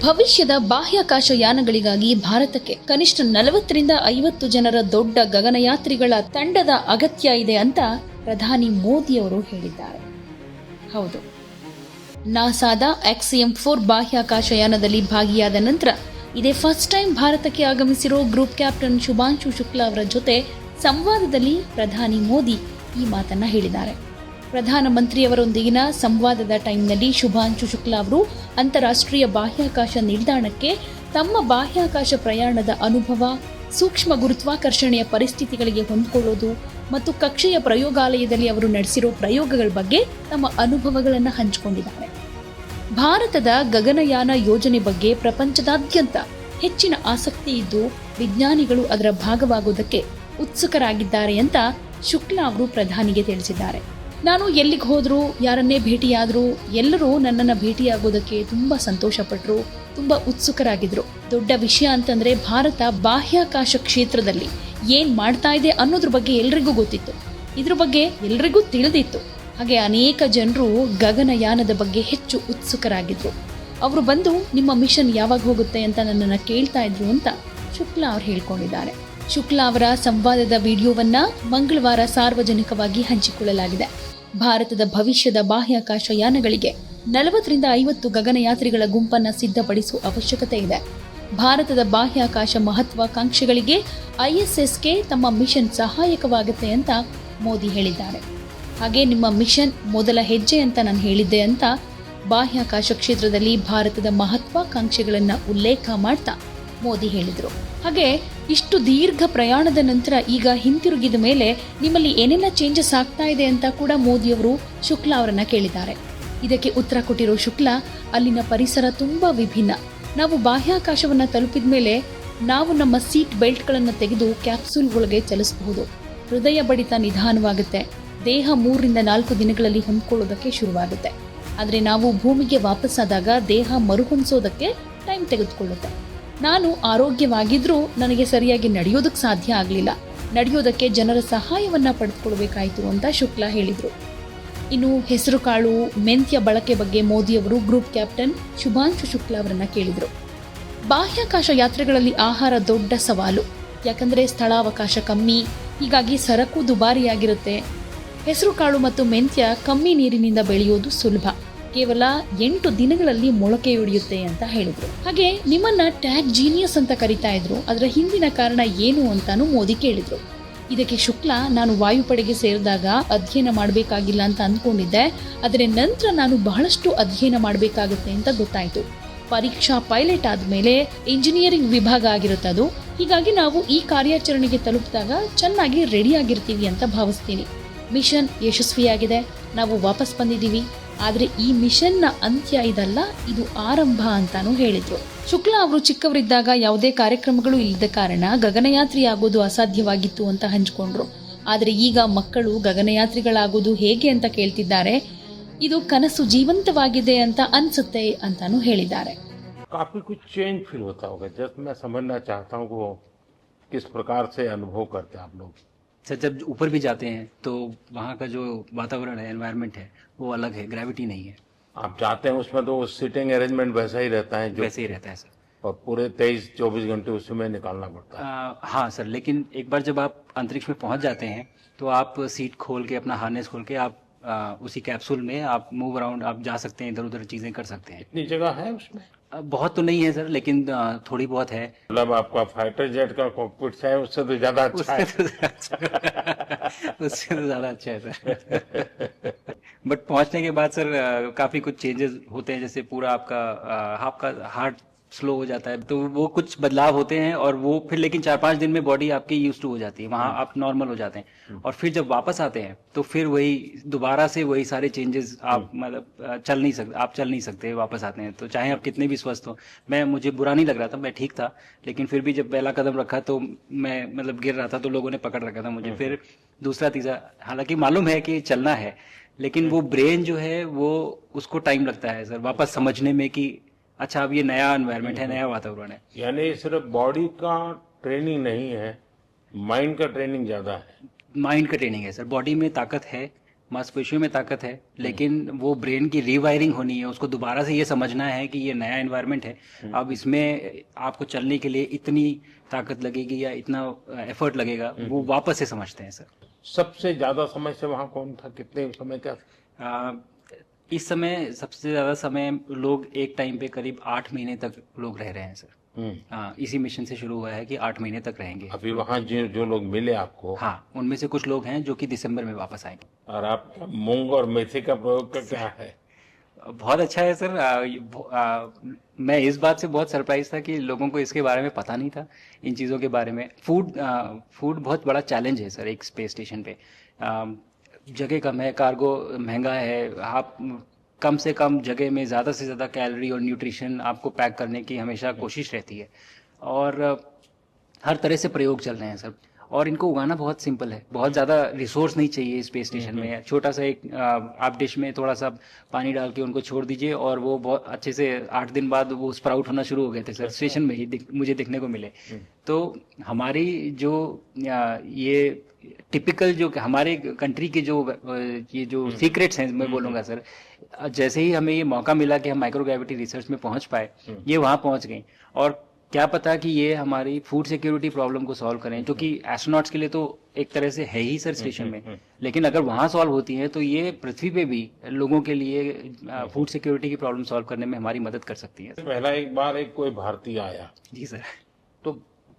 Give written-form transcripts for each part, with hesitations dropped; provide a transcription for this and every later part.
ಭವಿಷ್ಯದ ಬಾಹ್ಯಾಕಾಶ ಯಾನಗಳಿಗಾಗಿ ಭಾರತಕ್ಕೆ ಕನಿಷ್ಠ 40ರಿಂದ 50 ಜನರ ದೊಡ್ಡ ಗಗನಯಾತ್ರಿಗಳ ತಂಡದ ಅಗತ್ಯ ಇದೆ ಅಂತ ಪ್ರಧಾನಿ ಮೋದಿಯವರು ಹೇಳಿದ್ದಾರೆ. ಹೌದು, ನಾಸಾದ XM-4 ಬಾಹ್ಯಾಕಾಶ ಯಾನದಲ್ಲಿ ಭಾಗಿಯಾದ ನಂತರ ಇದೇ ಫಸ್ಟ್ ಟೈಮ್ ಭಾರತಕ್ಕೆ ಆಗಮಿಸಿರೋ ಗ್ರೂಪ್ ಕ್ಯಾಪ್ಟನ್ ಶುಭಾಂಶು ಶುಕ್ಲಾ ಅವರ ಜೊತೆ ಸಂವಾದದಲ್ಲಿ ಪ್ರಧಾನಿ ಮೋದಿ ಈ ಮಾತನ್ನ ಹೇಳಿದ್ದಾರೆ. ಪ್ರಧಾನಮಂತ್ರಿಯವರೊಂದಿಗಿನ ಸಂವಾದದ ಟೈಮ್ನಲ್ಲಿ ಶುಭಾಂಶು ಶುಕ್ಲಾ ಅವರು ಅಂತಾರಾಷ್ಟ್ರೀಯ ಬಾಹ್ಯಾಕಾಶ ನಿಲ್ದಾಣಕ್ಕೆ ತಮ್ಮ ಬಾಹ್ಯಾಕಾಶ ಪ್ರಯಾಣದ ಅನುಭವ, ಸೂಕ್ಷ್ಮ ಗುರುತ್ವಾಕರ್ಷಣೆಯ ಪರಿಸ್ಥಿತಿಗಳಿಗೆ ಹೊಂದಿಕೊಳ್ಳೋದು ಮತ್ತು ಕಕ್ಷೆಯ ಪ್ರಯೋಗಾಲಯದಲ್ಲಿ ಅವರು ನಡೆಸಿರೋ ಪ್ರಯೋಗಗಳ ಬಗ್ಗೆ ತಮ್ಮ ಅನುಭವಗಳನ್ನು ಹಂಚಿಕೊಂಡಿದ್ದಾರೆ. ಭಾರತದ ಗಗನಯಾನ ಯೋಜನೆ ಬಗ್ಗೆ ಪ್ರಪಂಚದಾದ್ಯಂತ ಹೆಚ್ಚಿನ ಆಸಕ್ತಿ ಇದ್ದು ವಿಜ್ಞಾನಿಗಳು ಅದರ ಭಾಗವಾಗುವುದಕ್ಕೆ ಉತ್ಸುಕರಾಗಿದ್ದಾರೆ ಅಂತ ಶುಕ್ಲಾ ಅವರು ಪ್ರಧಾನಿಗೆ ತಿಳಿಸಿದ್ದಾರೆ. ನಾನು ಎಲ್ಲಿಗೆ ಹೋದ್ರು, ಯಾರನ್ನೇ ಭೇಟಿಯಾದ್ರು ಎಲ್ಲರೂ ನನ್ನನ್ನು ಭೇಟಿಯಾಗೋದಕ್ಕೆ ತುಂಬಾ ಸಂತೋಷಪಟ್ಟರು, ತುಂಬಾ ಉತ್ಸುಕರಾಗಿದ್ರು. ದೊಡ್ಡ ವಿಷಯ ಅಂತಂದ್ರೆ ಭಾರತ ಬಾಹ್ಯಾಕಾಶ ಕ್ಷೇತ್ರದಲ್ಲಿ ಏನ್ ಮಾಡ್ತಾ ಇದೆ ಅನ್ನೋದ್ರ ಬಗ್ಗೆ ಎಲ್ರಿಗೂ ಗೊತ್ತಿತ್ತು, ಇದ್ರ ಬಗ್ಗೆ ಎಲ್ರಿಗೂ ತಿಳಿದಿತ್ತು. ಹಾಗೆ ಅನೇಕ ಜನರು ಗಗನಯಾನದ ಬಗ್ಗೆ ಹೆಚ್ಚು ಉತ್ಸುಕರಾಗಿದ್ರು. ಅವರು ಬಂದು ನಿಮ್ಮ ಮಿಷನ್ ಯಾವಾಗ ಹೋಗುತ್ತೆ ಅಂತ ನನ್ನನ್ನು ಕೇಳ್ತಾ ಇದ್ರು ಅಂತ ಶುಕ್ಲಾ ಅವರು ಹೇಳ್ಕೊಂಡಿದ್ದಾರೆ. ಶುಕ್ಲಾ ಅವರ ಸಂವಾದದ ವಿಡಿಯೋವನ್ನ ಮಂಗಳವಾರ ಸಾರ್ವಜನಿಕವಾಗಿ ಹಂಚಿಕೊಳ್ಳಲಾಗಿದೆ. ಭಾರತದ ಭವಿಷ್ಯದ ಬಾಹ್ಯಾಕಾಶ ಯಾನಗಳಿಗೆ 40ರಿಂದ 50 ಗಗನಯಾತ್ರಿಗಳ ಗುಂಪನ್ನು ಸಿದ್ಧಪಡಿಸುವ ಅವಶ್ಯಕತೆ ಇದೆ. ಭಾರತದ ಬಾಹ್ಯಾಕಾಶ ಮಹತ್ವಾಕಾಂಕ್ಷೆಗಳಿಗೆ ISSಗೆ ತಮ್ಮ ಮಿಷನ್ ಸಹಾಯಕವಾಗುತ್ತೆ ಅಂತ ಮೋದಿ ಹೇಳಿದ್ದಾರೆ. ಹಾಗೆ ನಿಮ್ಮ ಮಿಷನ್ ಮೊದಲ ಹೆಜ್ಜೆ ಅಂತ ನಾನು ಹೇಳಿದ್ದೆ ಅಂತ ಬಾಹ್ಯಾಕಾಶ ಕ್ಷೇತ್ರದಲ್ಲಿ ಭಾರತದ ಮಹತ್ವಾಕಾಂಕ್ಷೆಗಳನ್ನು ಉಲ್ಲೇಖ ಮಾಡ್ತಾ ಮೋದಿ ಹೇಳಿದರು. ಹಾಗೆ ಇಷ್ಟು ದೀರ್ಘ ಪ್ರಯಾಣದ ನಂತರ ಈಗ ಹಿಂತಿರುಗಿದ ಮೇಲೆ ನಿಮ್ಮಲ್ಲಿ ಏನೆಲ್ಲ ಚೇಂಜಸ್ ಆಗ್ತಾ ಇದೆ ಅಂತ ಕೂಡ ಮೋದಿಯವರು ಶುಕ್ಲಾ ಅವರನ್ನ ಕೇಳಿದ್ದಾರೆ. ಇದಕ್ಕೆ ಉತ್ತರ ಕೊಟ್ಟಿರೋ ಶುಕ್ಲಾ, ಅಲ್ಲಿನ ಪರಿಸರ ತುಂಬಾ ವಿಭಿನ್ನ. ನಾವು ಬಾಹ್ಯಾಕಾಶವನ್ನ ತಲುಪಿದ ಮೇಲೆ ನಾವು ನಮ್ಮ ಸೀಟ್ ಬೆಲ್ಟ್ಗಳನ್ನು ತೆಗೆದು ಕ್ಯಾಪ್ಸೂಲ್ ಒಳಗೆ ಚಲಿಸಬಹುದು. ಹೃದಯ ಬಡಿತ ನಿಧಾನವಾಗುತ್ತೆ. ದೇಹ 3ರಿಂದ 4 ದಿನಗಳಲ್ಲಿ ಹೊಂದ್ಕೊಳ್ಳೋದಕ್ಕೆ ಶುರುವಾಗುತ್ತೆ. ಆದರೆ ನಾವು ಭೂಮಿಗೆ ವಾಪಸ್ಸಾದಾಗ ದೇಹ ಮರುಹೊಂದಿಸೋದಕ್ಕೆ ಟೈಮ್ ತೆಗೆದುಕೊಳ್ಳುತ್ತೆ. ನಾನು ಆರೋಗ್ಯವಾಗಿದ್ರೂ ನನಗೆ ಸರಿಯಾಗಿ ನಡೆಯೋದಕ್ಕೆ ಸಾಧ್ಯ ಆಗಲಿಲ್ಲ. ನಡೆಯೋದಕ್ಕೆ ಜನರ ಸಹಾಯವನ್ನ ಪಡೆದುಕೊಳ್ಬೇಕಾಯಿತು ಅಂತ ಶುಕ್ಲಾ ಹೇಳಿದರು. ಇನ್ನು ಹೆಸರು ಕಾಳು, ಮೆಂತ್ಯ ಬಳಕೆ ಬಗ್ಗೆ ಮೋದಿಯವರು ಗ್ರೂಪ್ ಕ್ಯಾಪ್ಟನ್ ಶುಭಾಂಶು ಶುಕ್ಲಾ ಅವರನ್ನ ಕೇಳಿದರು. ಬಾಹ್ಯಾಕಾಶ ಯಾತ್ರೆಗಳಲ್ಲಿ ಆಹಾರ ದೊಡ್ಡ ಸವಾಲು, ಯಾಕಂದರೆ ಸ್ಥಳಾವಕಾಶ ಕಮ್ಮಿ, ಹೀಗಾಗಿ ಸರಕು ದುಬಾರಿಯಾಗಿರುತ್ತೆ. ಹೆಸರು ಕಾಳು ಮತ್ತು ಮೆಂತ್ಯ ಕಮ್ಮಿ ನೀರಿನಿಂದ ಬೆಳೆಯೋದು ಸುಲಭ, ಕೇವಲ 8 ದಿನಗಳಲ್ಲಿ ಮೊಳಕೆಯೊಡೆಯುತ್ತೆ ಅಂತ ಹೇಳಿದ್ರು. ಹಾಗೆ ನಿಮ್ಮನ್ನ ಟ್ಯಾಗ್ ಜೀನಿಯಸ್ ಅಂತ ಕರಿತಾ ಇದ್ರು, ಅದರ ಹಿಂದಿನ ಕಾರಣ ಏನು ಅಂತಾನು ಮೋದಿ ಕೇಳಿದ್ರು. ಇದಕ್ಕೆ ಶುಕ್ಲಾ, ನಾನು ವಾಯುಪಡೆಗೆ ಸೇರಿದಾಗ ಅಧ್ಯಯನ ಮಾಡಬೇಕಾಗಿಲ್ಲ ಅಂತ ಅಂದ್ಕೊಂಡಿದ್ದೆ, ಆದರೆ ನಂತರ ನಾನು ಬಹಳಷ್ಟು ಅಧ್ಯಯನ ಮಾಡಬೇಕಾಗುತ್ತೆ ಅಂತ ಗೊತ್ತಾಯಿತು. ಪರೀಕ್ಷಾ ಪೈಲಟ್ ಆದಮೇಲೆ ಇಂಜಿನಿಯರಿಂಗ್ ವಿಭಾಗ ಆಗಿರುತ್ತೆ ಅದು, ಹೀಗಾಗಿ ನಾವು ಈ ಕಾರ್ಯಾಚರಣೆಗೆ ತಲುಪಿದಾಗ ಚೆನ್ನಾಗಿ ರೆಡಿ ಆಗಿರ್ತೀವಿ ಅಂತ ಭಾವಿಸ್ತೀನಿ. ಮಿಷನ್ ಯಶಸ್ವಿಯಾಗಿದೆ, ನಾವು ವಾಪಸ್ ಬಂದಿದ್ದೀವಿ. ಆದರೆ ಈ ಮಿಷನ್ನ ಅಂತ್ಯ ಇದಲ್ಲ, ಇದು ಆರಂಭ ಅಂತಾನೂ ಹೇಳಿದ್ರು. ಶುಕ್ಲಾ ಅವರು ಚಿಕ್ಕವರಿದ್ದಾಗ ಯಾವುದೇ ಕಾರ್ಯಕ್ರಮಗಳು ಇಲ್ಲದ ಕಾರಣ ಗಗನಯಾತ್ರಿ ಆಗೋದು ಅಸಾಧ್ಯವಾಗಿತ್ತು ಅಂತ ಹಂಚಿಕೊಂಡ್ರು. ಆದರೆ ಈಗ ಮಕ್ಕಳು ಗಗನಯಾತ್ರಿಗಳಾಗೋದು ಹೇಗೆ ಅಂತ ಕೇಳ್ತಿದ್ದಾರೆ. ಇದು ಕನಸು ಜೀವಂತವಾಗಿದೆ ಅಂತ ಅನ್ಸುತ್ತೆ ಅಂತಾನೂ ಹೇಳಿದ್ದಾರೆ. काफी कुछ चेंज फील होता होगा, जस्ट मैं समझना चाहता हूँ वो किस प्रकार से अनुभव करते हैं आप लोग. सर, जब ऊपर भी जाते हैं तो वहाँ का जो वातावरण है, एनवायरनमेंट है, वो अलग है, ग्रेविटी नहीं है. आप जाते हैं उसमें तो सीटिंग अरेंजमेंट वैसा ही रहता है, वैसे ही रहता है सर, और पूरे 23-24 घंटे उसमें निकालना पड़ता है. हाँ सर, लेकिन एक बार जब आप अंतरिक्ष में पहुँच जाते हैं तो आप सीट खोल के, अपना हार्नेस खोल के आप उसी कैप्सूल में आप मूव अराउंड, आप जा सकते हैं, इधर उधर चीजें कर सकते हैं. इतनी जगह है उसमें? बहुत तो नहीं है सर, लेकिन थोड़ी बहुत है. मतलब आपका फाइटर जेट का कॉकपिट है, उससे तो ज्यादा अच्छा है. उससे तो ज्यादा अच्छा है सर. बट पहुंचने के बाद सर काफी कुछ चेंजेस होते हैं, जैसे पूरा आपका हार्ट स्लो हो जाता है, तो वो कुछ बदलाव होते हैं. और वो फिर लेकिन 4-5 दिन में बॉडी आपकी यूज टू हो जाती है, वहाँ आप नॉर्मल हो जाते हैं. और फिर जब वापस आते हैं तो फिर वही दोबारा से वही सारे चेंजेस आप मतलब आप चल नहीं सकते वापस आते हैं. तो चाहे आप कितने भी स्वस्थ हो, मुझे बुरा नहीं लग रहा था, मैं ठीक था, लेकिन फिर भी जब पहला कदम रखा तो मैं मतलब गिर रहा था, तो लोगों ने पकड़ रखा था मुझे. फिर दूसरा तीसरा, हालांकि मालूम है कि चलना है, लेकिन वो ब्रेन जो है वो उसको टाइम लगता है सर वापस समझने में कि अच्छा अब ये नया एनवायरनमेंट है, नया वातावरण है. यानी सिर्फ बॉडी का ट्रेनिंग नहीं है, माइंड का ट्रेनिंग ज्यादा है. माइंड का ट्रेनिंग है सर, बॉडी में ताकत है मांसपेशियों में ताकत है, लेकिन वो ब्रेन की रीवायरिंग होनी है, उसको दोबारा से ये समझना है कि ये नया एनवायरनमेंट है, अब इसमें आपको चलने के लिए इतनी ताकत लगेगी या इतना एफर्ट लगेगा, वो वापस से समझते हैं सर। सबसे ज्यादा समय से वहाँ कौन था, कितने समय का? इस समय सबसे ज्यादा समय लोग एक टाइम पे करीब 8 महीने तक लोग रह रहे हैं सर। इसी मिशन से शुरू हुआ है कि 8 महीने तक रहेंगे। अभी वहाँ जो लोग मिले आपको, हाँ, उनमें से कुछ लोग हैं जो कि दिसंबर में वापस आएंगे। और आपका मूंग और मेथी का प्रयोग का क्या है? बहुत अच्छा है सर। मैं इस बात से बहुत सरप्राइज था कि लोगों को इसके बारे में पता नहीं था, इन चीज़ों के बारे में। फूड बहुत बड़ा चैलेंज है सर एक स्पेस स्टेशन पे। जगह कम है, कार्गो महंगा है, आप कम से कम जगह में ज़्यादा से ज़्यादा कैलोरी और न्यूट्रिशन आपको पैक करने की हमेशा कोशिश रहती है, और हर तरह से प्रयोग चल रहे हैं सर। और इनको उगाना बहुत सिंपल है, बहुत ज़्यादा रिसोर्स नहीं चाहिए स्पेस स्टेशन में। छोटा सा एक आप डिश में थोड़ा सा पानी डाल के उनको छोड़ दीजिए, और वो बहुत अच्छे से 8 दिन बाद वो स्प्राउट होना शुरू हो गए थे सर, स्टेशन में ही मुझे देखने को मिले। तो हमारी जो ये टिपिकल जो हमारे कंट्री के जो ये जो सीक्रेट्स हैं, मैं बोलूँगा सर, जैसे ही हमें ये मौका मिला कि हम माइक्रोग्रेविटी रिसर्च में पहुंच पाए, ये वहाँ पहुंच गई। और क्या पता कि ये हमारी फूड सिक्योरिटी प्रॉब्लम को सॉल्व करें, जो कि एस्ट्रोनॉट्स के लिए तो एक तरह से है ही सर स्टेशन में, लेकिन अगर वहाँ सॉल्व होती हैं तो ये पृथ्वी पे भी लोगों के लिए फूड सिक्योरिटी की प्रॉब्लम सॉल्व करने में हमारी मदद कर सकती है। पहला एक बार एक कोई भारतीय आया, जी सर। तो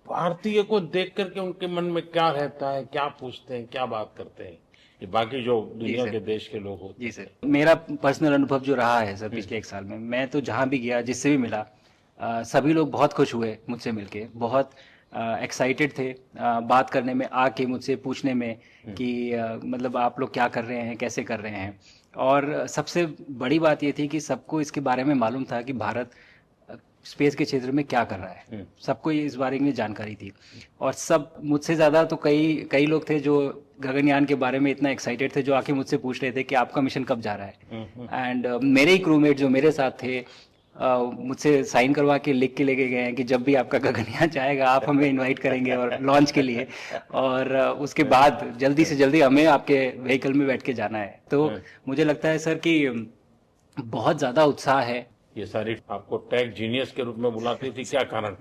भारतीय को देख करके उनके मन में क्या रहता है, क्या पूछते हैं, क्या बात करते हैं, ये बाकी जो दुनिया के देश के लोग होते हैं? जी सर, मेरा पर्सनल अनुभव जो रहा है सर पिछले 1 साल में, मैं तो जहाँ भी गया, जिससे भी मिला, सभी लोग बहुत खुश हुए मुझसे मिलके, बहुत एक्साइटेड थे बात करने में, आके मुझसे पूछने में कि मतलब आप लोग क्या कर रहे हैं, कैसे कर रहे हैं। और सबसे बड़ी बात ये थी कि सबको इसके बारे में मालूम था कि भारत स्पेस के क्षेत्र में क्या कर रहा है, सबको इस बारे में जानकारी थी। और सब मुझसे ज़्यादा तो कई लोग थे जो गगनयान के बारे में इतना एक्साइटेड थे, जो आके मुझसे पूछ रहे थे कि आपका मिशन कब जा रहा है। एंड मेरे ही क्रूमेट जो मेरे साथ थे, मुझसे साइन करवा के लिख के लेके गए हैं कि जब भी आपका गगनयान जाएगा आप हमें इनवाइट करेंगे और लॉन्च के लिए, और उसके बाद जल्दी से जल्दी हमें आपके व्हीकल में बैठ के जाना है। तो मुझे लगता है सर कि बहुत ज़्यादा उत्साह है। ये सारी आपको टेक जीनियस के रूप में बुलाती थी, क्या कारण?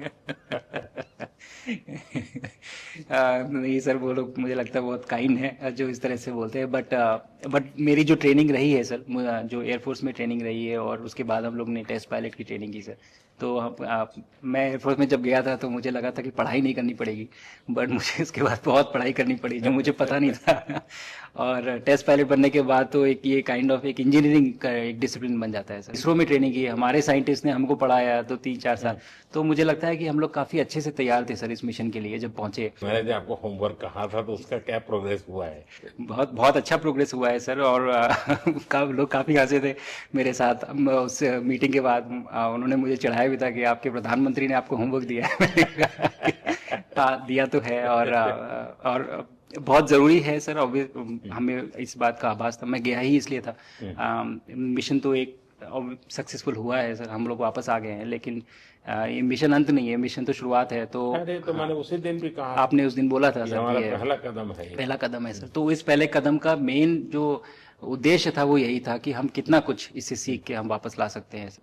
नहीं सर, वो लोग मुझे लगता है बहुत काइंड है जो इस तरह से बोलते हैं, बट मेरी जो ट्रेनिंग रही है सर, जो एयरफोर्स में ट्रेनिंग रही है, और उसके बाद हम लोग ने टेस्ट पायलट की ट्रेनिंग की सर। तो मैं एयरफोर्स में जब गया था तो मुझे लगा था कि पढ़ाई नहीं करनी पड़ेगी, बट मुझे इसके बाद बहुत पढ़ाई करनी पड़ी जो मुझे पता नहीं था। और टेस्ट पायलट बनने के बाद तो एक ये काइंड ऑफ एक इंजीनियरिंग का एक डिसिप्लिन बन जाता है सर। इसरो में ट्रेनिंग की, हमारे साइंटिस्ट ने हमको पढ़ाया तो 3-4 साल। तो मुझे लगता है कि हम लोग काफ़ी अच्छे से तैयार थे सर इस मिशन के लिए जब पहुँचे। मैंने जो आपको होमवर्क कहा था तो उसका क्या प्रोग्रेस हुआ है? बहुत बहुत अच्छा प्रोग्रेस हुआ है सर, और लोग काफ़ी हंसे थे मेरे साथ। उस मीटिंग के बाद उन्होंने मुझे चढ़ाया भी था कि आपके प्रधानमंत्री ने आपको होमवर्क दिया है। हाँ, दिया तो है, और बहुत ज़रूरी है सर। हमें इस बात का आभास था, मैं गया ही इसलिए था। मिशन तो एक सक्सेसफुल हुआ है सर, हम लोग वापस आ गए हैं, लेकिन ये मिशन अंत नहीं है, मिशन तो शुरुआत है। तो अरे तो मैंने उसी दिन भी कहा, आपने उस दिन बोला था सर, हमारा ये पहला कदम है, पहला कदम है सर। तो इस पहले कदम का मेन जो उद्देश्य था वो यही था कि हम कितना कुछ इससे सीख के हम वापस ला सकते हैं।